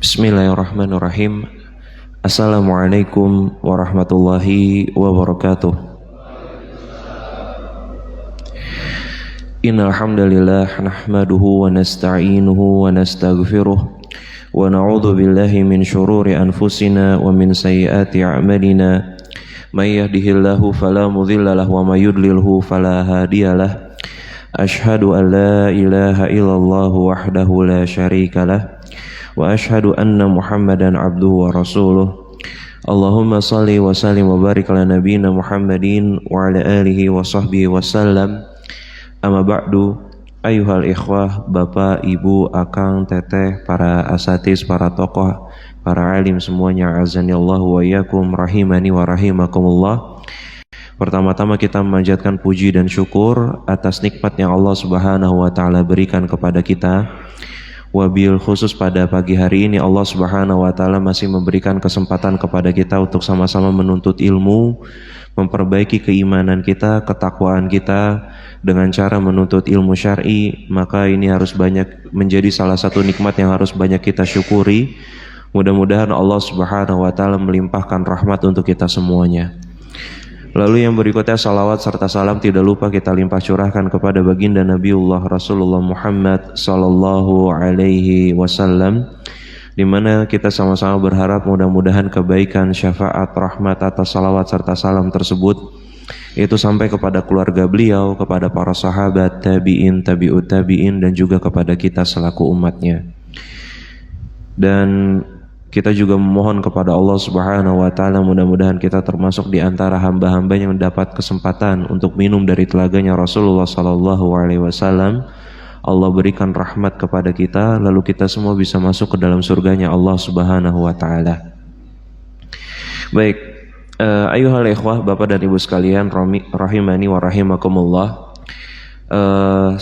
Bismillahirrahmanirrahim. Assalamualaikum warahmatullahi wabarakatuh. Innal hamdalillah nahmaduhu wa nasta'inuhu wa nastaghfiruh wa na'udzu billahi min syururi anfusina wa min sayyiati a'malina. May yahdihillahu fala mudilla lahu wa may yudlilhu fala hadiyalah. Asyhadu an la ilaha illallah wahdahu la syarikalah wa asyhadu anna Muhammadan abduhu wa rasuluh. Allahumma salli wa sallim wa barik ala nabiyyina Muhammadin wa ala alihi wa sahbihi wa sallam. Amma ba'du, ayyuhal ikhwah, bapak, ibu, akang, teteh, para asatiz, para tokoh, para alim semuanya, azanillahu wa iyyakum, rahimani wa rahimakumullah. Pertama-tama kita memanjatkan puji dan syukur atas nikmat yang Allah Subhanahu wa taala berikan kepada kita. Wabil khusus pada pagi hari ini Allah Subhanahu wa taala masih memberikan kesempatan kepada kita untuk sama-sama menuntut ilmu, memperbaiki keimanan kita, ketakwaan kita dengan cara menuntut ilmu syar'i. Maka ini harus banyak menjadi salah satu nikmat yang harus banyak kita syukuri. Mudah-mudahan Allah Subhanahu wa taala melimpahkan rahmat untuk kita semuanya. Lalu yang berikutnya salawat serta salam tidak lupa kita limpah curahkan kepada baginda Nabiullah Rasulullah Muhammad sallallahu alaihi wasallam, di mana kita sama-sama berharap mudah-mudahan kebaikan, syafaat, rahmat atas salawat serta salam tersebut itu sampai kepada keluarga beliau, kepada para sahabat, tabi'in, tabi'ut tabi'in, dan juga kepada kita selaku umatnya. Dan kita juga memohon kepada Allah Subhanahu wa taala mudah-mudahan kita termasuk di antara hamba-hamba yang mendapat kesempatan untuk minum dari telaganya Rasulullah sallallahu alaihi wasallam. Allah berikan rahmat kepada kita, lalu kita semua bisa masuk ke dalam surganya Allah Subhanahu wa taala. Baik, ayyuhal ikhwah, bapak dan ibu sekalian, rahimani wa rahimakumullah.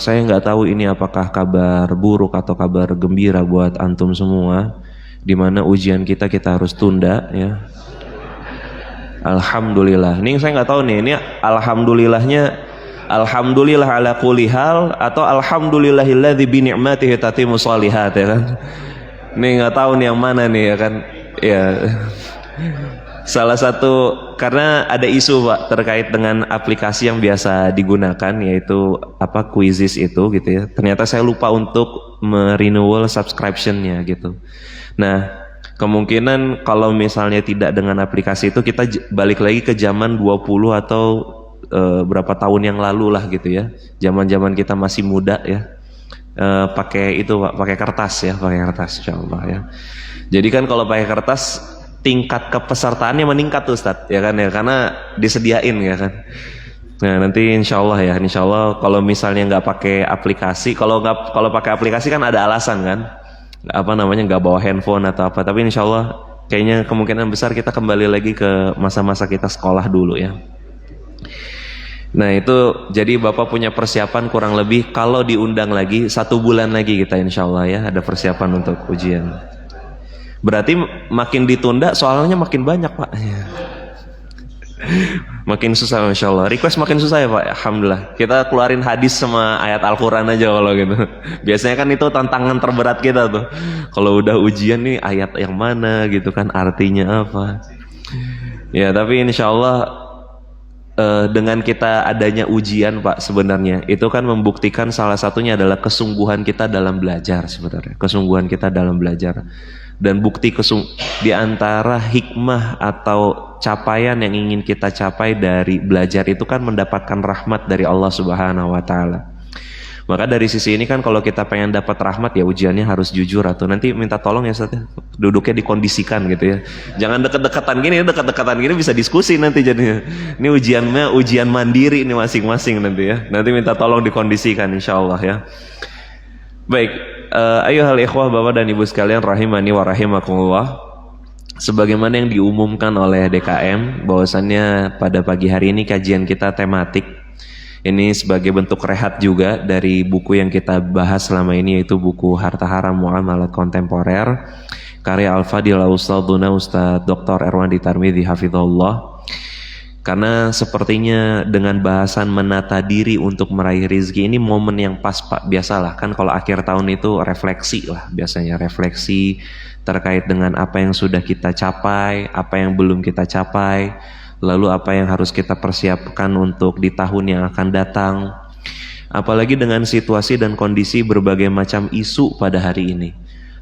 Saya nggak tahu ini apakah kabar buruk atau kabar gembira buat antum semua, di mana ujian kita harus tunda ya. Alhamdulillah. Ini saya nggak tahu nih, ini alhamdulillahnya alhamdulillah ala kulli hal atau alhamdulillahilladzi bi ni'matihi tatimmu shalihat ya kan. Ini nggak tahu nih yang mana nih ya kan. Ya. Salah satu karena ada isu Pak terkait dengan aplikasi yang biasa digunakan, yaitu apa, Quizizz itu gitu ya. Ternyata saya lupa untuk merenewal subscription-nya gitu. Nah, kemungkinan kalau misalnya tidak dengan aplikasi itu kita balik lagi ke zaman 20 atau berapa tahun yang lalu lah gitu ya. Zaman-zaman kita masih muda ya. Pakai itu Pak, pakai kertas ya, pakai kertas insyaallah ya. Jadi kan kalau pakai kertas tingkat kepesertaannya meningkat tuh Ustaz ya kan ya, karena disediain ya kan. Nah, nanti insyaallah ya, insyaallah kalau misalnya nggak pakai aplikasi, kalau pakai aplikasi kan ada alasan kan. Apa namanya, nggak bawa handphone atau apa, tapi insyaallah kayaknya kemungkinan besar kita kembali lagi ke masa-masa kita sekolah dulu ya. Nah itu jadi bapak punya persiapan kurang lebih kalau diundang lagi 1 bulan lagi kita insyaallah ya, ada persiapan untuk ujian. Berarti makin ditunda soalnya makin banyak Pak ya. Makin susah insyaallah. Request makin susah ya Pak. Alhamdulillah. Kita keluarin hadis sama ayat Al-Quran aja kalau gitu. Biasanya kan itu tantangan terberat kita tuh. Kalau udah ujian nih ayat yang mana gitu kan, artinya apa. Ya tapi insyaallah dengan kita adanya ujian Pak, sebenarnya itu kan membuktikan salah satunya adalah kesungguhan kita dalam belajar sebenarnya. Kesungguhan kita dalam belajar. Dan bukti di antara hikmah atau capaian yang ingin kita capai dari belajar itu kan mendapatkan rahmat dari Allah Subhanahu wa taala. Maka dari sisi ini kan kalau kita pengen dapat rahmat ya ujiannya harus jujur, atau nanti minta tolong ya Ustaz, duduknya dikondisikan gitu ya. Jangan dekat-dekatan gini bisa diskusi nanti jadinya. Ini ujiannya ujian mandiri ini masing-masing nanti ya. Nanti minta tolong dikondisikan insyaallah ya. Baik, ayyuhal ikhwah, bapak dan ibu sekalian, rahimani wa rahimakumullah. Sebagaimana yang diumumkan oleh DKM bahwasannya pada pagi hari ini kajian kita tematik. Ini sebagai bentuk rehat juga dari buku yang kita bahas selama ini, yaitu buku Harta Haram Muamalat Kontemporer karya Al-Fadil Ustadz Dr. Erwandi Tarmidhi hafizahullah. Karena sepertinya dengan bahasan menata diri untuk meraih rizki ini momen yang pas Pak. Biasalah kan kalau akhir tahun itu refleksi lah, biasanya refleksi terkait dengan apa yang sudah kita capai, apa yang belum kita capai, lalu apa yang harus kita persiapkan untuk di tahun yang akan datang. Apalagi dengan situasi dan kondisi berbagai macam isu pada hari ini,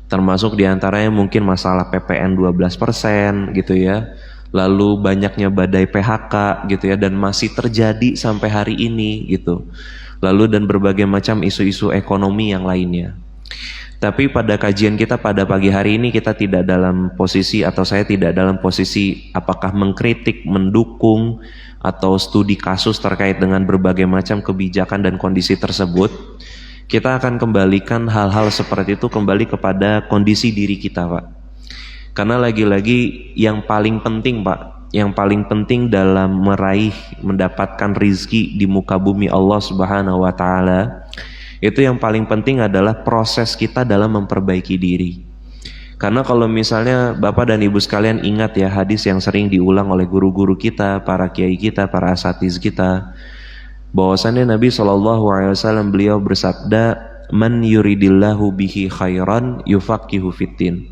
termasuk diantaranya mungkin masalah PPN 12% gitu ya, lalu banyaknya badai PHK gitu ya, dan masih terjadi sampai hari ini gitu, lalu dan berbagai macam isu-isu ekonomi yang lainnya. Tapi pada kajian kita pada pagi hari ini kita tidak dalam posisi, atau saya tidak dalam posisi apakah mengkritik, mendukung, atau studi kasus terkait dengan berbagai macam kebijakan dan kondisi tersebut. Kita akan kembalikan hal-hal seperti itu kembali kepada kondisi diri kita Pak. Karena lagi-lagi yang paling penting Pak, yang paling penting dalam meraih, mendapatkan rizki di muka bumi Allah Subhanahu wa Ta'ala, itu yang paling penting adalah proses kita dalam memperbaiki diri. Karena kalau misalnya Bapak dan Ibu sekalian ingat ya, hadis yang sering diulang oleh guru-guru kita, para kiai kita, para asatiz kita, bahwasannya Nabi SAW beliau bersabda, man yuridillahu bihi khairan yufaqihu fiddin.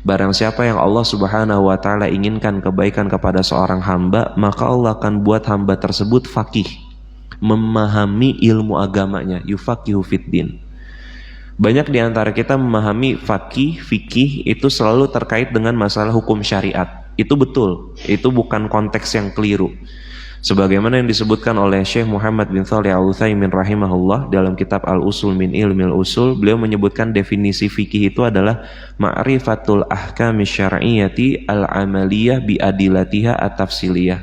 Barang siapa yang Allah Subhanahu wa Ta'ala inginkan kebaikan kepada seorang hamba, maka Allah akan buat hamba tersebut faqih, memahami ilmu agamanya, yufaqihu fiddin. Banyak di antara kita memahami fikih itu selalu terkait dengan masalah hukum syariat. Itu betul, itu bukan konteks yang keliru. Sebagaimana yang disebutkan oleh Syekh Muhammad bin Shalih Al-Utsaimin rahimahullah dalam kitab Al-Usul min Ilmil Usul, beliau menyebutkan definisi fikih itu adalah ma'rifatul ahkami syar'iyyati al-amaliyah bi adilatiha at-tafsiliyah.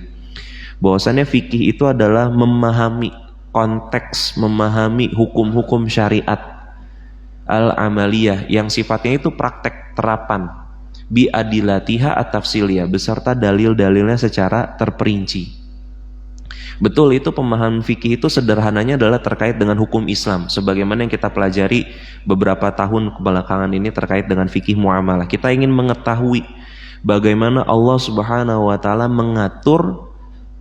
Bahwasannya fikih itu adalah memahami konteks, memahami hukum-hukum syariat al-amaliyah yang sifatnya itu praktek, terapan, bi adilatiha at-tafsiliyah, beserta dalil-dalilnya secara terperinci. Betul, itu pemahaman fikih itu sederhananya adalah terkait dengan hukum Islam, sebagaimana yang kita pelajari beberapa tahun kebelakangan ini terkait dengan fikih muamalah. Kita ingin mengetahui bagaimana Allah Subhanahu wa Ta'ala mengatur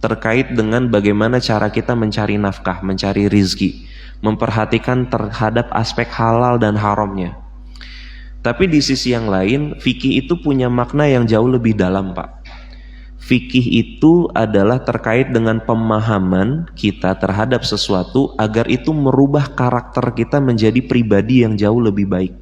terkait dengan bagaimana cara kita mencari nafkah, mencari rizki, memperhatikan terhadap aspek halal dan haramnya. Tapi di sisi yang lain, fikih itu punya makna yang jauh lebih dalam Pak. Fikih itu adalah terkait dengan pemahaman kita terhadap sesuatu agar itu merubah karakter kita menjadi pribadi yang jauh lebih baik.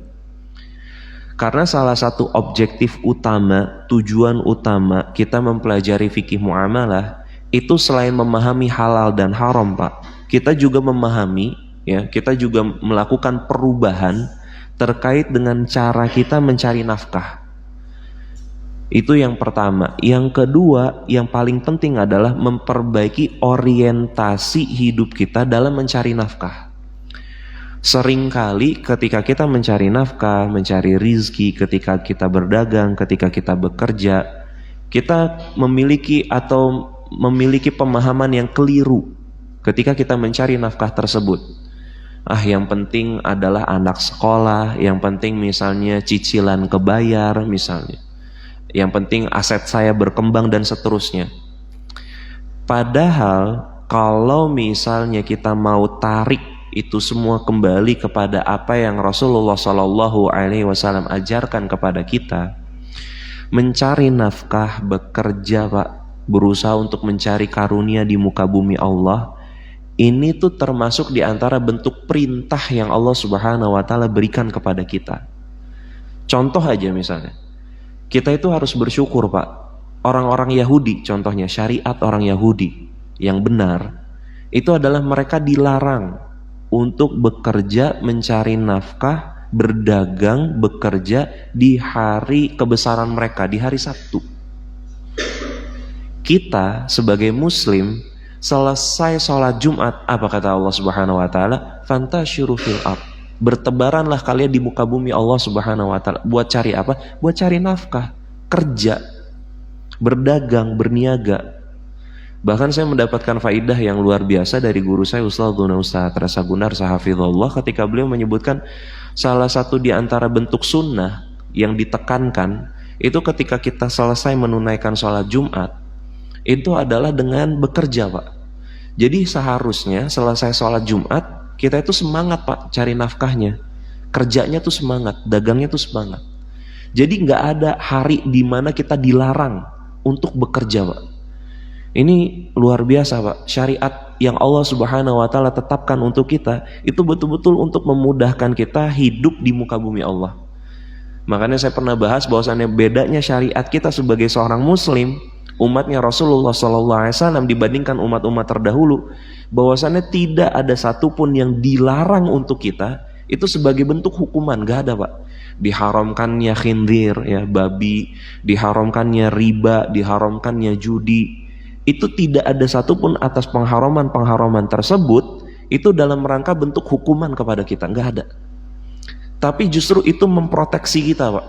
Karena salah satu objektif utama, tujuan utama kita mempelajari fikih muamalah itu selain memahami halal dan haram Pak, kita juga memahami ya, kita juga melakukan perubahan terkait dengan cara kita mencari nafkah. Itu yang pertama. Yang kedua, yang paling penting adalah memperbaiki orientasi hidup kita dalam mencari nafkah. Seringkali ketika kita mencari nafkah, mencari rizki, ketika kita berdagang, ketika kita bekerja, kita memiliki pemahaman yang keliru ketika kita mencari nafkah tersebut. Yang penting adalah anak sekolah, yang penting misalnya cicilan kebayar misalnya, yang penting aset saya berkembang dan seterusnya. Padahal kalau misalnya kita mau tarik itu semua kembali kepada apa yang Rasulullah SAW ajarkan kepada kita, mencari nafkah, bekerja Pak, berusaha untuk mencari karunia di muka bumi Allah, ini tuh termasuk di antara bentuk perintah yang Allah Subhanahu wa Ta'ala berikan kepada kita. Contoh aja misalnya, kita itu harus bersyukur Pak. Orang-orang Yahudi contohnya, syariat orang Yahudi yang benar itu adalah mereka dilarang untuk bekerja, mencari nafkah, berdagang, bekerja di hari kebesaran mereka, di hari Sabtu. Kita sebagai muslim selesai sholat Jumat, apa kata Allah Subhanahu wa Ta'ala? Fantashiru fil ardh, bertebaranlah kalian di muka bumi Allah Subhanahu wa Ta'ala. Buat cari apa? Buat cari nafkah, kerja, berdagang, berniaga. Bahkan saya mendapatkan faidah yang luar biasa dari guru saya Ustaz Rasa Gunar Sahafidhullah, ketika beliau menyebutkan salah satu di antara bentuk sunnah yang ditekankan itu ketika kita selesai menunaikan sholat Jumat, Itu adalah dengan bekerja, Pak. Jadi seharusnya selesai sholat Jumat, kita itu semangat, Pak, cari nafkahnya. Kerjanya tuh semangat, dagangnya tuh semangat. Jadi nggak ada hari di mana kita dilarang untuk bekerja, Pak. Ini luar biasa, Pak. Syariat yang Allah Subhanahu wa taala tetapkan untuk kita itu betul-betul untuk memudahkan kita hidup di muka bumi Allah. Makanya saya pernah bahas bahwasannya bedanya syariat kita sebagai seorang muslim, umatnya Rasulullah SAW dibandingkan umat-umat terdahulu, bahwasannya tidak ada satupun yang dilarang untuk kita itu sebagai bentuk hukuman, gak ada, Pak. Diharamkannya khinzir, ya, babi, diharamkannya riba, diharamkannya judi, itu tidak ada satupun atas pengharaman tersebut itu dalam rangka bentuk hukuman kepada kita, nggak ada. Tapi justru itu memproteksi kita, Pak,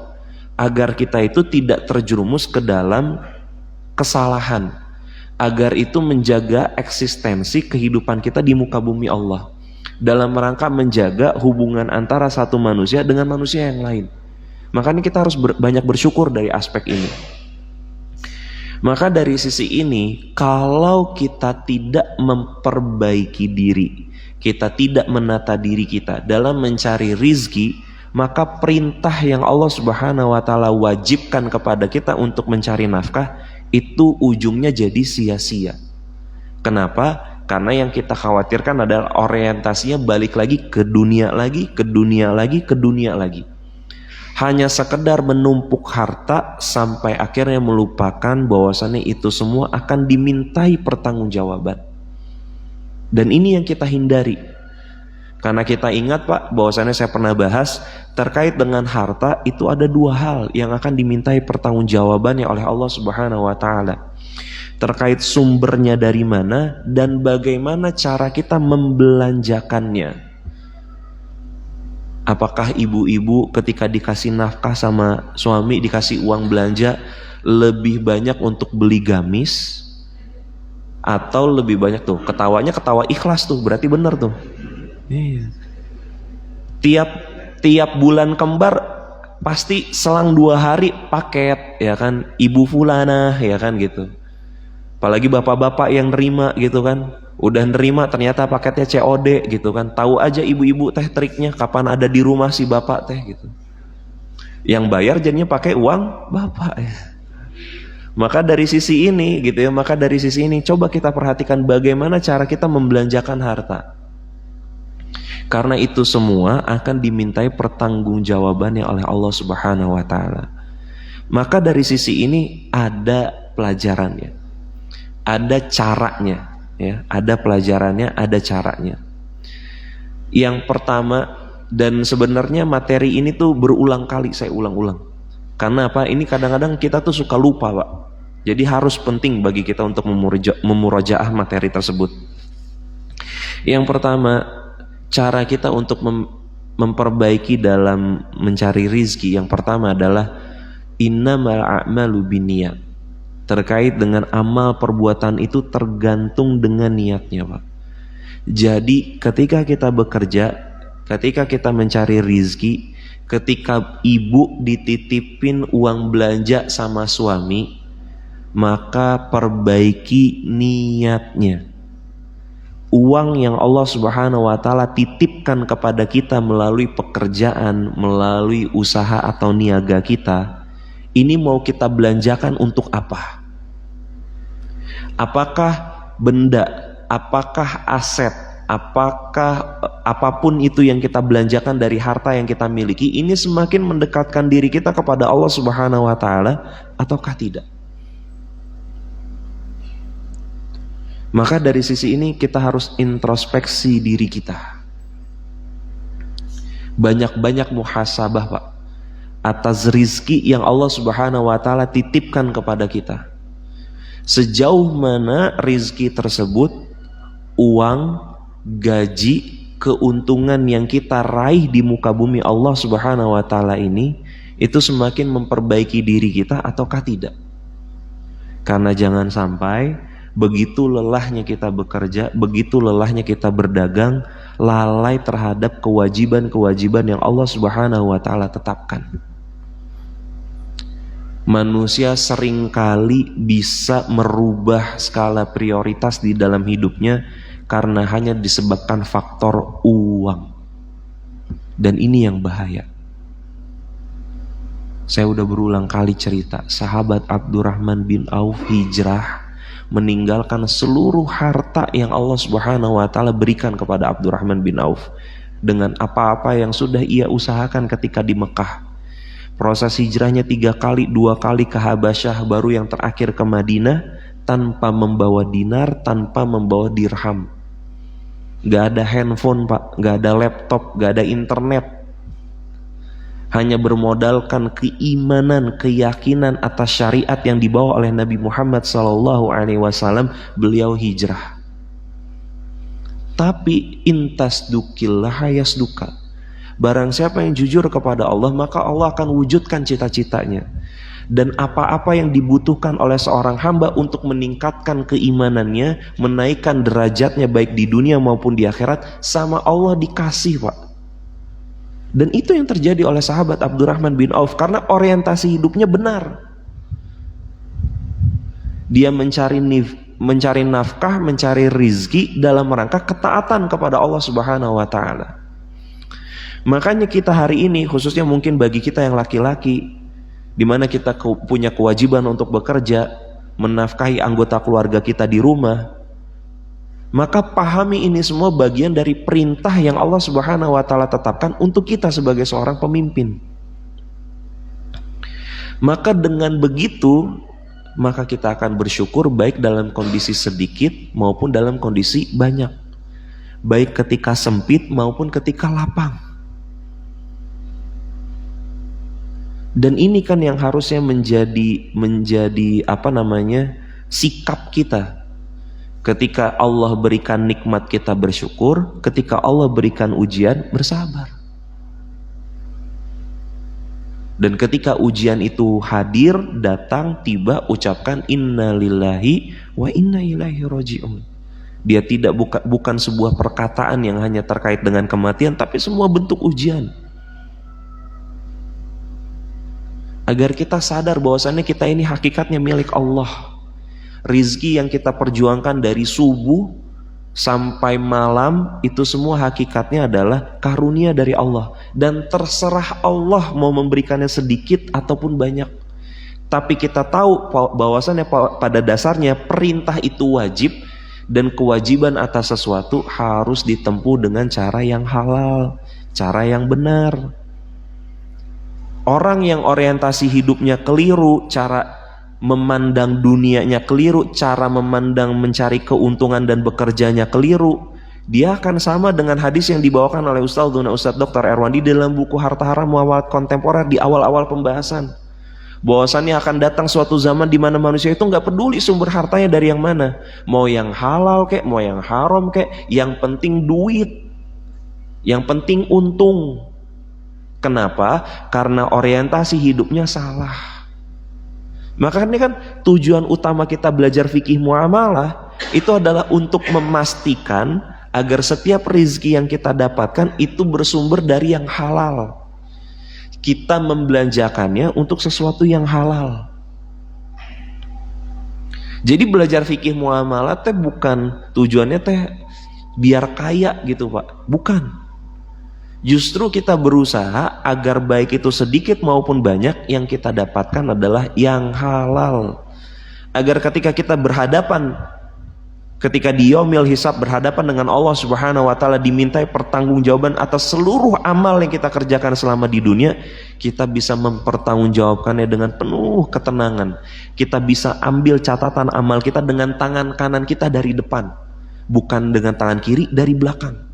agar kita itu tidak terjerumus ke dalam kesalahan, agar itu menjaga eksistensi kehidupan kita di muka bumi Allah, dalam rangka menjaga hubungan antara satu manusia dengan manusia yang lain. Makanya kita harus banyak bersyukur dari aspek ini. Maka dari sisi ini, kalau kita tidak memperbaiki diri, kita tidak menata diri kita dalam mencari rizki, maka perintah yang Allah Subhanahu wa taala wajibkan kepada kita untuk mencari nafkah itu ujungnya jadi sia-sia. Kenapa? Karena yang kita khawatirkan adalah orientasinya balik lagi ke dunia lagi, ke dunia lagi, ke dunia lagi. Hanya sekedar menumpuk harta sampai akhirnya melupakan bahwasannya itu semua akan dimintai pertanggungjawaban. Dan ini yang kita hindari. Karena kita ingat, Pak, bahwasannya saya pernah bahas terkait dengan harta itu ada dua hal yang akan dimintai pertanggungjawabannya oleh Allah Subhanahu wa taala. Terkait sumbernya dari mana dan bagaimana cara kita membelanjakannya. Apakah ibu-ibu ketika dikasih nafkah sama suami, dikasih uang belanja, lebih banyak untuk beli gamis atau lebih banyak tuh ketawanya ketawa ikhlas tuh, berarti bener tuh. Iya. Tiap bulan kembar pasti selang 2 hari paket, ya kan, ibu fulana, ya kan gitu. Apalagi bapak-bapak yang nerima gitu kan, udah nerima ternyata paketnya COD gitu kan. Tahu aja ibu-ibu teh triknya kapan ada di rumah si bapak teh gitu. Yang bayar jadinya pakai uang bapak ya. Maka dari sisi ini gitu ya, maka dari sisi ini coba kita perhatikan bagaimana cara kita membelanjakan harta. Karena itu semua akan dimintai pertanggungjawabannya oleh Allah Subhanahu wa taala. Maka dari sisi ini ada pelajarannya. Ada caranya, ya, ada pelajarannya, ada caranya. Yang pertama, dan sebenarnya materi ini tuh berulang kali saya ulang-ulang. Karena apa? Ini kadang-kadang kita tuh suka lupa, Pak. Jadi harus penting bagi kita untuk memurajaah materi tersebut. Yang pertama, cara kita untuk memperbaiki dalam mencari rizki, yang pertama adalah innamal a'malu binniyat. Terkait dengan amal perbuatan itu tergantung dengan niatnya, Pak. Jadi ketika kita bekerja, ketika kita mencari rizki, ketika ibu dititipin uang belanja sama suami, maka perbaiki niatnya. Uang yang Allah Subhanahu wa taala titipkan kepada kita melalui pekerjaan, melalui usaha atau niaga kita, ini mau kita belanjakan untuk apa? Apakah benda, apakah aset, apakah apapun itu yang kita belanjakan dari harta yang kita miliki, ini semakin mendekatkan diri kita kepada Allah Subhanahu wa taala ataukah tidak? Maka dari sisi ini kita harus introspeksi diri kita. Banyak-banyak muhasabah, Pak, atas rizki yang Allah Subhanahu wa taala titipkan kepada kita. Sejauh mana rizki tersebut, uang, gaji, keuntungan yang kita raih di muka bumi Allah Subhanahu wa taala ini, itu semakin memperbaiki diri kita ataukah tidak? Karena jangan sampai begitu lelahnya kita bekerja, begitu lelahnya kita berdagang, lalai terhadap kewajiban-kewajiban yang Allah Subhanahu wa taala tetapkan. Manusia seringkali bisa merubah skala prioritas di dalam hidupnya karena hanya disebabkan faktor uang. Dan ini yang bahaya. Saya udah berulang kali cerita, sahabat Abdurrahman bin Auf hijrah, meninggalkan seluruh harta yang Allah Subhanahu wa taala berikan kepada Abdurrahman bin Auf dengan apa-apa yang sudah ia usahakan ketika di Mekah. Proses hijrahnya 3 kali, 2 kali ke Habasyah, baru yang terakhir ke Madinah tanpa membawa dinar, tanpa membawa dirham. Gak ada handphone pak, gak ada laptop, gak ada internet. Hanya bermodalkan keimanan, keyakinan atas syariat yang dibawa oleh Nabi Muhammad SAW, beliau hijrah. Tapi intas dukillah yasduka. Barang siapa yang jujur kepada Allah, maka Allah akan wujudkan cita-citanya. Dan apa-apa yang dibutuhkan oleh seorang hamba untuk meningkatkan keimanannya, menaikkan derajatnya baik di dunia maupun di akhirat, sama Allah dikasih pak. Dan itu yang terjadi oleh sahabat Abdurrahman bin Auf, karena orientasi hidupnya benar. Dia mencari nafkah, mencari rizki dalam rangka ketaatan kepada Allah Subhanahu wa taala. Makanya kita hari ini, khususnya mungkin bagi kita yang laki-laki, di mana kita punya kewajiban untuk bekerja, menafkahi anggota keluarga kita di rumah, maka pahami ini semua bagian dari perintah yang Allah Subhanahu wa taala tetapkan untuk kita sebagai seorang pemimpin. Maka dengan begitu, maka kita akan bersyukur baik dalam kondisi sedikit maupun dalam kondisi banyak, baik ketika sempit maupun ketika lapang. Dan ini kan yang harusnya menjadi sikap kita. Ketika Allah berikan nikmat kita bersyukur, ketika Allah berikan ujian bersabar. Dan ketika ujian itu hadir, datang, tiba, ucapkan inna lillahi wa inna ilaihi raji'un. Dia bukan sebuah perkataan yang hanya terkait dengan kematian, tapi semua bentuk ujian. Agar kita sadar bahwasannya kita ini hakikatnya milik Allah. Rizki yang kita perjuangkan dari subuh sampai malam, itu semua hakikatnya adalah karunia dari Allah. Dan terserah Allah mau memberikannya sedikit ataupun banyak. Tapi kita tahu bahwasannya pada dasarnya perintah itu wajib, dan kewajiban atas sesuatu harus ditempuh dengan cara yang halal, cara yang benar. Orang yang orientasi hidupnya keliru, cara memandang dunianya keliru, cara memandang mencari keuntungan dan bekerjanya keliru, dia akan sama dengan hadis yang dibawakan oleh Ustaz Dr. Erwandi dalam buku Harta Haram Muamalat Kontemporer di awal-awal pembahasan. Bahwasannya akan datang suatu zaman di mana manusia itu nggak peduli sumber hartanya dari yang mana, mau yang halal kek, mau yang haram kek, yang penting duit, yang penting untung. Kenapa? Karena orientasi hidupnya salah. Makanya kan tujuan utama kita belajar fikih muamalah itu adalah untuk memastikan agar setiap rezeki yang kita dapatkan itu bersumber dari yang halal. Kita membelanjakannya untuk sesuatu yang halal. Jadi belajar fikih muamalah teh bukan tujuannya teh biar kaya gitu pak, bukan. Justru kita berusaha agar baik itu sedikit maupun banyak yang kita dapatkan adalah yang halal. Agar ketika kita berhadapan, ketika di yaumil hisab berhadapan dengan Allah Subhanahu wa taala, dimintai pertanggungjawaban atas seluruh amal yang kita kerjakan selama di dunia, kita bisa mempertanggungjawabkannya dengan penuh ketenangan. Kita bisa ambil catatan amal kita dengan tangan kanan kita dari depan, bukan dengan tangan kiri dari belakang.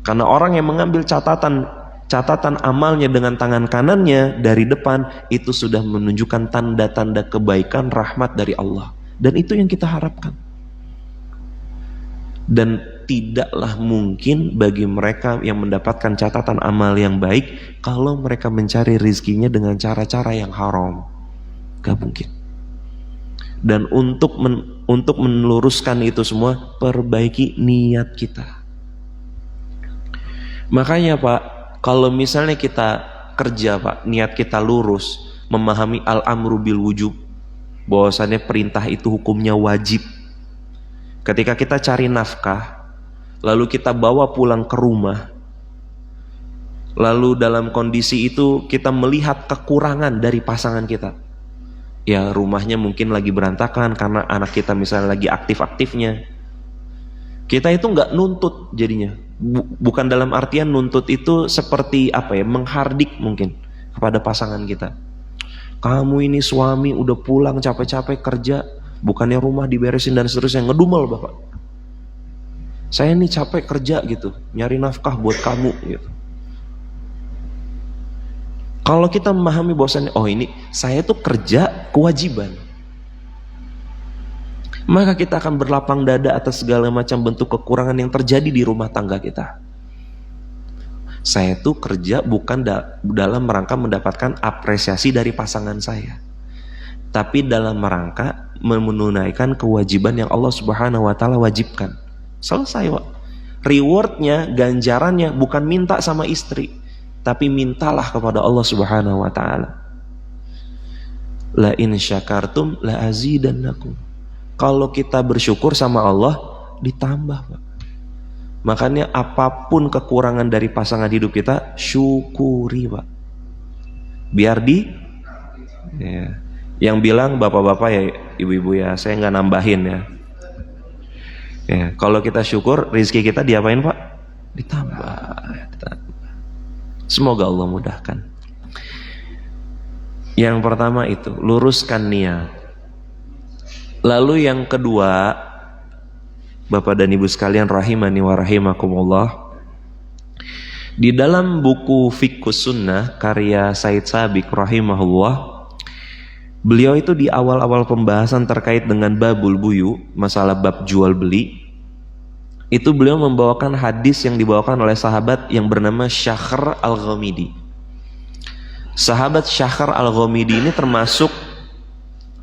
Karena orang yang mengambil catatan amalnya dengan tangan kanannya dari depan, itu sudah menunjukkan tanda-tanda kebaikan, rahmat dari Allah. Dan itu yang kita harapkan. Dan tidaklah mungkin bagi mereka yang mendapatkan catatan amal yang baik kalau mereka mencari rizkinya dengan cara-cara yang haram. Gak mungkin. Dan untuk meluruskan itu semua, perbaiki niat kita. Makanya Pak, kalau misalnya kita kerja Pak, niat kita lurus, memahami al-amru bil wujub, bahwasannya perintah itu hukumnya wajib. Ketika kita cari nafkah, lalu kita bawa pulang ke rumah, lalu dalam kondisi itu kita melihat kekurangan dari pasangan kita. Ya, rumahnya mungkin lagi berantakan karena anak kita misalnya lagi aktif-aktifnya. Kita itu nggak nuntut jadinya. Bukan dalam artian nuntut itu seperti menghardik mungkin kepada pasangan kita. Kamu ini suami udah pulang capek-capek kerja, bukannya rumah diberesin dan seterusnya, ngedumel bapak. Saya ini capek kerja gitu, nyari nafkah buat kamu gitu. Kalau kita memahami bahwasannya, oh ini saya tuh kerja kewajiban, maka kita akan berlapang dada atas segala macam bentuk kekurangan yang terjadi di rumah tangga kita. Saya tuh kerja bukan dalam rangka mendapatkan apresiasi dari pasangan saya, tapi dalam rangka menunaikan kewajiban yang Allah Subhanahu wa Ta'ala wajibkan. Selesai, Pak. Rewardnya, ganjarannya bukan minta sama istri, tapi mintalah kepada Allah Subhanahu wa Ta'ala. La in syakartum la azidannakum. Kalau kita bersyukur sama Allah, ditambah, Pak. Makanya apapun kekurangan dari pasangan hidup kita, syukuri, Pak. Biar ya. Yang bilang bapak-bapak ya, ibu-ibu ya, saya nggak nambahin ya. Ya, kalau kita syukur, rezeki kita diapain, Pak? Ditambah. Semoga Allah mudahkan. Yang pertama itu, luruskan niat. Lalu yang kedua, Bapak dan Ibu sekalian rahimani wa rahimakumullah, di dalam buku Fiqhus Sunnah karya Said Sabiq rahimahullah, beliau itu di awal-awal pembahasan terkait dengan babul buyu, masalah bab jual beli, itu beliau membawakan hadis yang dibawakan oleh sahabat yang bernama Syakhr al-Ghamidi. Sahabat Syakhr al-Ghamidi ini termasuk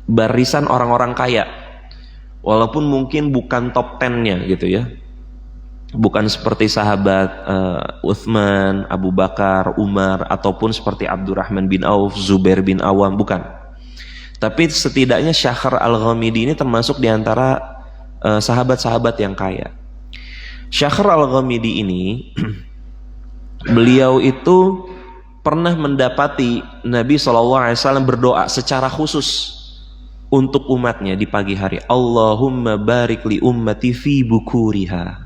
barisan orang-orang kaya, walaupun mungkin bukan top 10-nya gitu ya. Bukan seperti sahabat Uthman, Abu Bakar, Umar, ataupun seperti Abdurrahman bin Auf, Zubair bin Awam, bukan. Tapi setidaknya Syakhr al-Ghamidi ini termasuk di antara sahabat-sahabat yang kaya. Syakhr al-Ghamidi ini beliau itu pernah mendapati Nabi SAW berdoa secara khusus untuk umatnya di pagi hari. Allahumma barik li ummati fi bukuriha.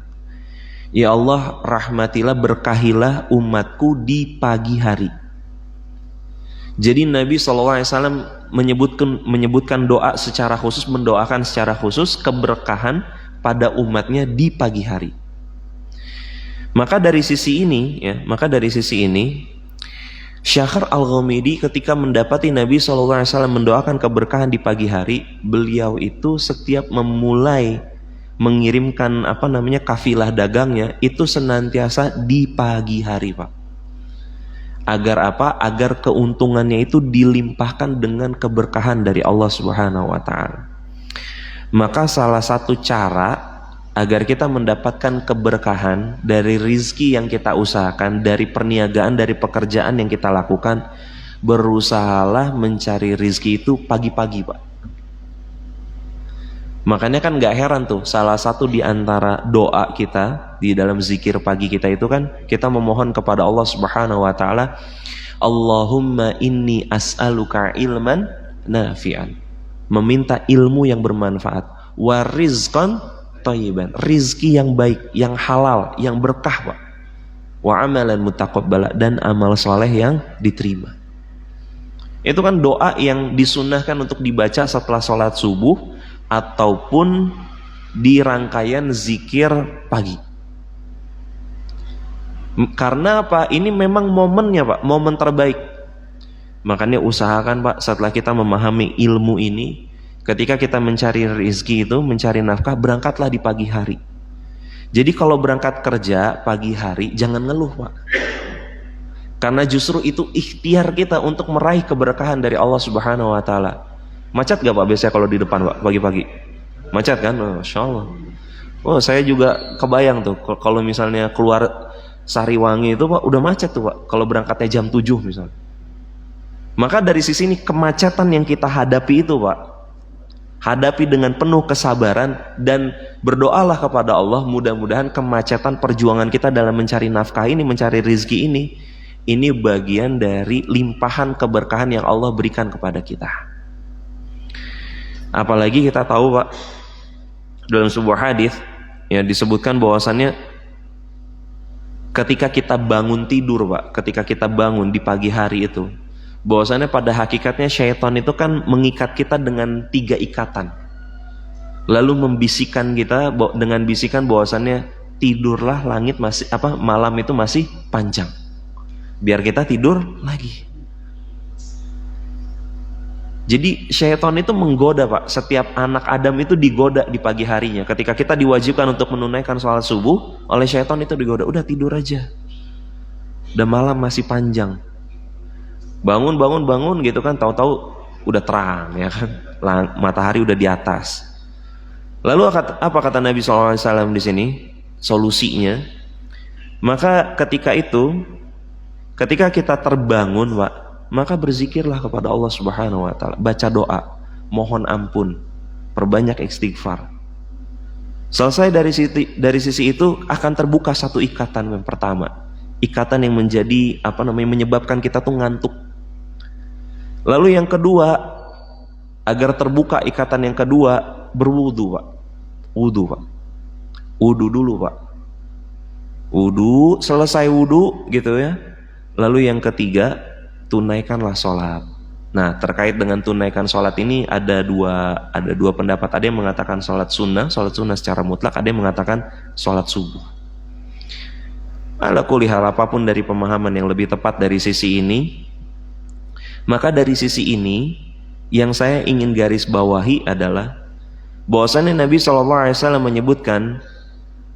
Ya Allah, rahmatilah, berkahilah umatku di pagi hari. Jadi Nabi SAW menyebutkan doa secara khusus, mendoakan secara khusus keberkahan pada umatnya di pagi hari. Maka dari sisi ini, Syakhr al-Ghamidi ketika mendapati Nabi SAW mendoakan keberkahan di pagi hari, beliau itu setiap memulai mengirimkan kafilah dagangnya itu senantiasa di pagi hari, Pak. Agar apa? Agar keuntungannya itu dilimpahkan dengan keberkahan dari Allah Subhanahu wa Ta'ala. Maka salah satu cara agar kita mendapatkan keberkahan dari rizki yang kita usahakan, dari perniagaan, dari pekerjaan yang kita lakukan, berusahalah mencari rizki itu pagi-pagi, Pak. Makanya kan gak heran tuh, salah satu di antara doa kita di dalam zikir pagi kita itu kan, kita memohon kepada Allah Subhanahu wa Ta'ala, Allahumma inni as'aluka ilman nafi'an, meminta ilmu yang bermanfaat, wa rizqan thayyiban, rizki yang baik, yang halal, yang berkah, Pak. Wa amalan mutaqabbala, dan amal soleh yang diterima. Itu kan doa yang disunnahkan untuk dibaca setelah sholat subuh ataupun di rangkaian zikir pagi. Karena apa? Ini memang momennya, Pak, momen terbaik. Makanya usahakan, Pak, setelah kita memahami ilmu ini, ketika kita mencari rezeki itu, mencari nafkah, berangkatlah di pagi hari. Jadi kalau berangkat kerja pagi hari, jangan ngeluh, Pak. Karena justru itu ikhtiar kita untuk meraih keberkahan dari Allah Subhanahu wa Ta'ala. Macet gak, Pak, biasanya kalau di depan, Pak, pagi-pagi? Macet kan? Oh, Masya Allah. Oh, saya juga kebayang tuh, kalau misalnya keluar Sariwangi itu, Pak, udah macet tuh, Pak, kalau berangkatnya jam 7 misalnya. Maka dari sisi ini kemacetan yang kita hadapi itu Pak, hadapi dengan penuh kesabaran dan berdoalah kepada Allah, mudah-mudahan kemacetan perjuangan kita dalam mencari nafkah ini, mencari rizki ini bagian dari limpahan keberkahan yang Allah berikan kepada kita. Apalagi kita tahu Pak, dalam sebuah hadis ya disebutkan bahwasannya ketika kita bangun tidur Pak, ketika kita bangun di pagi hari itu, bahwasannya pada hakikatnya syaitan itu kan mengikat kita dengan 3 ikatan. Lalu membisikkan kita dengan bisikan bahwasannya tidurlah, langit masih malam itu masih panjang. Biar kita tidur lagi. Jadi syaitan itu menggoda Pak, setiap anak Adam itu digoda di pagi harinya. Ketika kita diwajibkan untuk menunaikan sholat subuh, oleh syaitan itu digoda, udah tidur aja. Udah malam masih panjang. Bangun gitu kan, tahu-tahu udah terang ya kan, matahari udah di atas. Lalu apa kata Nabi SAW di sini solusinya? Maka ketika kita terbangun Pak, maka berzikirlah kepada Allah Subhanahu Wa Taala, baca doa, mohon ampun, perbanyak istighfar. Selesai dari sisi itu akan terbuka satu ikatan yang pertama, ikatan yang menjadi menyebabkan kita tuh ngantuk. Lalu yang kedua, agar terbuka ikatan yang kedua, berwudu Pak. Wudu dulu Pak. Wudu, selesai wudu gitu ya. Lalu yang ketiga, tunaikanlah sholat. Nah, terkait dengan tunaikan sholat ini ada dua pendapat. Ada yang mengatakan sholat sunnah secara mutlak, ada yang mengatakan sholat subuh. Ala kulli hal, apapun dari pemahaman yang lebih tepat dari sisi ini, maka dari sisi ini yang saya ingin garis bawahi adalah bahwasannya Nabi SAW menyebutkan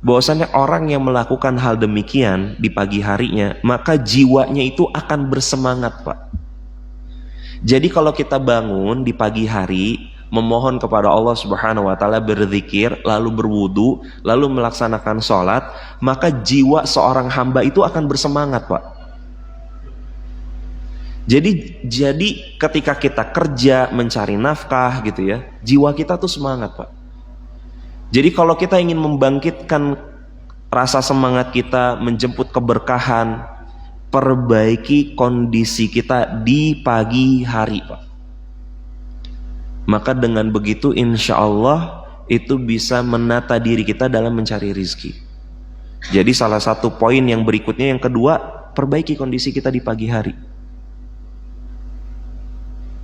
bahwasannya orang yang melakukan hal demikian di pagi harinya, maka jiwanya itu akan bersemangat Pak. Jadi kalau kita bangun di pagi hari, memohon kepada Allah Subhanahu Wa Taala, berzikir, lalu berwudu, lalu melaksanakan sholat, maka jiwa seorang hamba itu akan bersemangat Pak. Jadi ketika kita kerja mencari nafkah gitu ya, jiwa kita tuh semangat Pak. Jadi kalau kita ingin membangkitkan rasa semangat kita, menjemput keberkahan, perbaiki kondisi kita di pagi hari Pak. Maka dengan begitu insya Allah itu bisa menata diri kita dalam mencari rizki. Jadi salah satu poin yang berikutnya, yang kedua, perbaiki kondisi kita di pagi hari.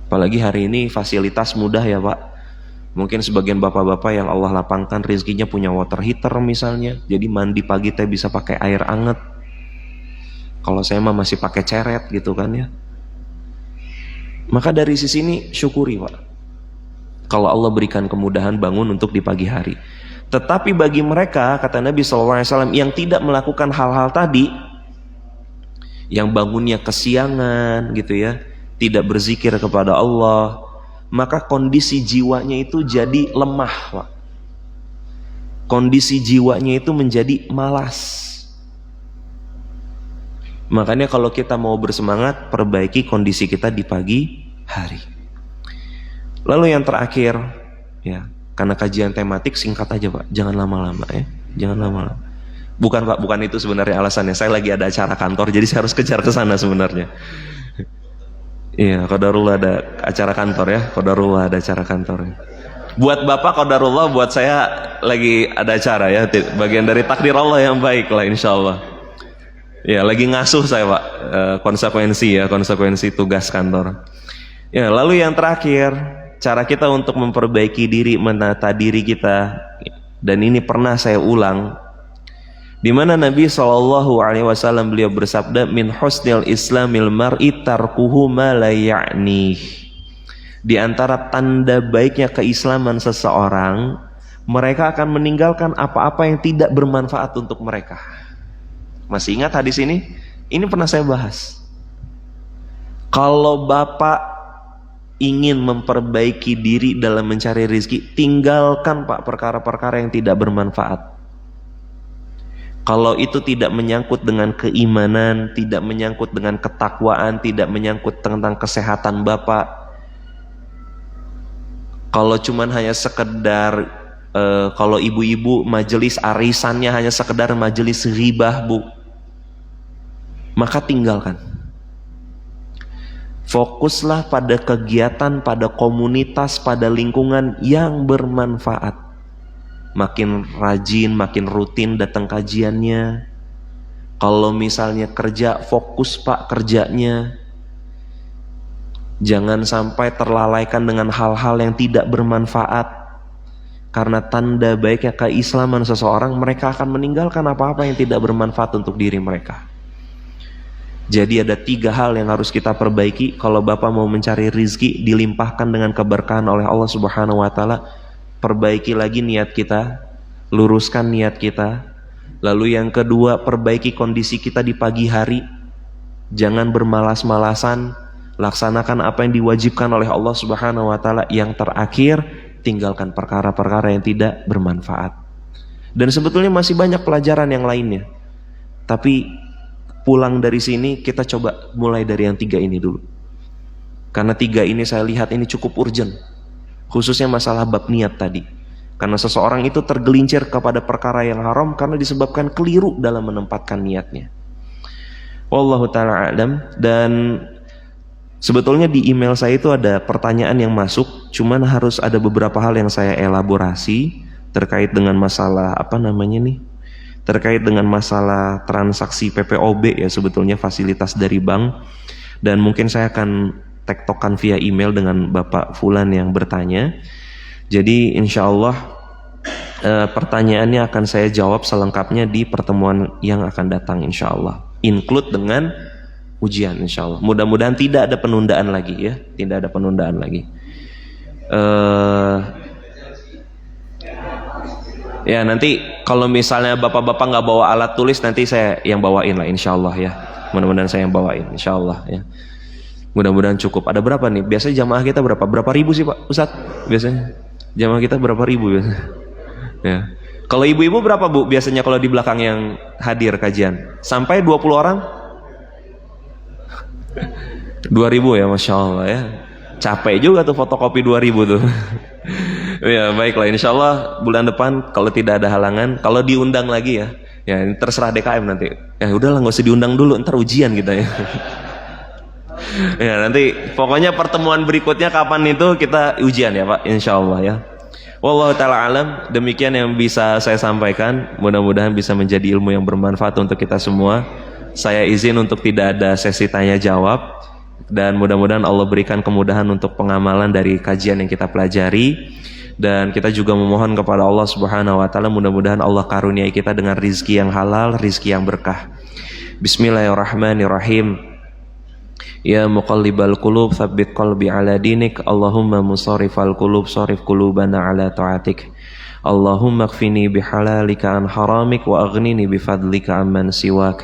Apalagi hari ini fasilitas mudah ya Pak. Mungkin sebagian bapak-bapak yang Allah lapangkan rezekinya punya water heater misalnya, jadi mandi pagi teh bisa pakai air anget. Kalau saya mah masih pakai ceret gitu kan ya. Maka dari sisi ini syukuri Pak, kalau Allah berikan kemudahan bangun untuk di pagi hari. Tetapi bagi mereka, kata Nabi SAW, yang tidak melakukan hal-hal tadi, yang bangunnya kesiangan gitu ya, tidak berzikir kepada Allah, maka kondisi jiwanya itu jadi lemah Pak. Kondisi jiwanya itu menjadi malas. Makanya kalau kita mau bersemangat, perbaiki kondisi kita di pagi hari. Lalu yang terakhir ya, karena kajian tematik singkat aja Pak, jangan lama-lama ya, jangan lama-lama. Bukan Pak, bukan itu sebenarnya alasannya. Saya lagi ada acara kantor, jadi saya harus kejar ke sana sebenarnya. Iya, qadarullah ada acara kantor ya, qadarullah ada acara kantor. Buat Bapak qadarullah, buat saya lagi ada acara ya, bagian dari takdir Allah yang baik lah insyaallah. Ya, lagi ngasuh saya Pak, konsekuensi tugas kantor. Ya, lalu yang terakhir, cara kita untuk memperbaiki diri, menata diri kita, dan ini pernah saya ulang, di mana Nabi SAW beliau bersabda, min husnil islamil mar'i tarkuhu ma la ya'nih. Di antara tanda baiknya keislaman seseorang, mereka akan meninggalkan apa-apa yang tidak bermanfaat untuk mereka. Masih ingat hadis ini? Ini pernah saya bahas. Kalau Bapak ingin memperbaiki diri dalam mencari rezeki, tinggalkan Pak perkara-perkara yang tidak bermanfaat. Kalau itu tidak menyangkut dengan keimanan, tidak menyangkut dengan ketakwaan, tidak menyangkut tentang kesehatan Bapak, kalau cuman hanya sekedar kalau ibu-ibu majelis arisannya hanya sekedar majelis ghibah, Bu, maka tinggalkan. Fokuslah pada kegiatan, pada komunitas, pada lingkungan yang bermanfaat. Makin rajin, makin rutin datang kajiannya. Kalau misalnya kerja, fokus Pak kerjanya. Jangan sampai terlalaikan dengan hal-hal yang tidak bermanfaat. Karena tanda baiknya keislaman seseorang, mereka akan meninggalkan apa-apa yang tidak bermanfaat untuk diri mereka. Jadi ada 3 hal yang harus kita perbaiki. Kalau Bapak mau mencari rizki dilimpahkan dengan keberkahan oleh Allah Subhanahu wa Ta'ala, perbaiki lagi niat kita, luruskan niat kita. Lalu yang kedua, perbaiki kondisi kita di pagi hari. Jangan bermalas-malasan, laksanakan apa yang diwajibkan oleh Allah Subhanahu wa Ta'ala. Yang terakhir, tinggalkan perkara-perkara yang tidak bermanfaat. Dan sebetulnya masih banyak pelajaran yang lainnya, tapi pulang dari sini kita coba mulai dari yang 3 ini dulu. Karena 3 ini saya lihat ini cukup urgent, khususnya masalah bab niat tadi. Karena seseorang itu tergelincir kepada perkara yang haram karena disebabkan keliru dalam menempatkan niatnya. Wallahu ta'ala a'lam. Dan sebetulnya di email saya itu ada pertanyaan yang masuk, cuman harus ada beberapa hal yang saya elaborasi terkait dengan masalah terkait dengan masalah transaksi PPOB ya, sebetulnya fasilitas dari bank. Dan mungkin saya akan tektokan via email dengan Bapak Fulan yang bertanya. Jadi insya Allah pertanyaannya akan saya jawab selengkapnya di pertemuan yang akan datang insya Allah, include dengan ujian insya Allah. Mudah-mudahan tidak ada penundaan lagi ya, tidak ada penundaan lagi. Ya nanti kalau misalnya bapak-bapak nggak bawa alat tulis, nanti saya yang bawain lah insya Allah ya. Mudah-mudahan saya yang bawain insya Allah ya. Mudah-mudahan cukup. Ada berapa nih? Biasanya jamaah kita berapa? Berapa ribu sih Pak Ustadz? Biasanya jamaah kita berapa ribu biasanya? Ya. Kalau ibu-ibu berapa Bu? Biasanya kalau di belakang yang hadir kajian sampai 20 orang? 2000 ya, Masya Allah ya. Capek juga tuh fotokopi 2000 tuh. Ya baiklah, insya Allah bulan depan kalau tidak ada halangan, kalau diundang lagi ya, ya ini terserah DKM nanti. Ya udahlah nggak usah diundang dulu, ntar ujian kita ya. Ya nanti pokoknya pertemuan berikutnya kapan itu kita ujian ya Pak, insya Allah ya. Wallahu ta'ala alam, demikian yang bisa saya sampaikan. Mudah-mudahan bisa menjadi ilmu yang bermanfaat untuk kita semua. Saya izin untuk tidak ada sesi tanya jawab, dan mudah-mudahan Allah berikan kemudahan untuk pengamalan dari kajian yang kita pelajari. Dan kita juga memohon kepada Allah Subhanahu wa Ta'ala, mudah-mudahan Allah karuniai kita dengan rizki yang halal, rizki yang berkah. Bismillahirrahmanirrahim. Ya muqallibal qulub, tsabbit qalbi ala dinik. Allahumma musarrifal qulub, sarif qulubana ala ta'atik. Allahumma kfini bihalalika an haramik, wa aghnini bifadlika amman siwak.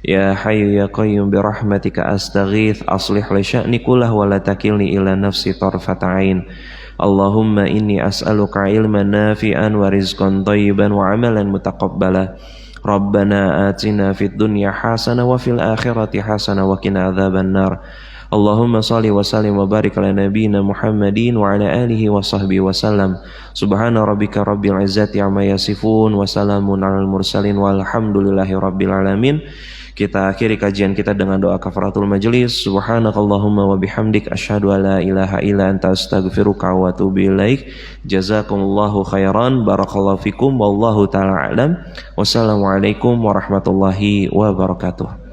Ya hayyu ya qayyum birahmatika astaghith, aslih li sya'ni kullahu wa la takilni ila nafsi tarfata ain. Allahumma inni as'aluka ilman nafi'an wa rizqan thayyiban wa amalan mutaqabbala. Rabbana atina fid dunya hasanah wa fil akhirati hasanah wa qina adzaban nar. Allahumma salli wa sallim wa barik ala nabiyyina Muhammadin wa ala alihi wa sahbihi wa sallam. Subhana rabbika rabbil izzati amma yasifun wa salamun alal mursalin walhamdulillahi rabbil alamin. Kita akhiri kajian kita dengan doa kafaratul majelis. Subhanakallahumma wa bihamdik asyhadu an la ilaha illa anta astaghfiruka wa atubu ilaik. Jazakumullahu khairan, barakallahu fikum, wallahu ta'ala a'lam. Wassalamualaikum warahmatullahi wabarakatuh.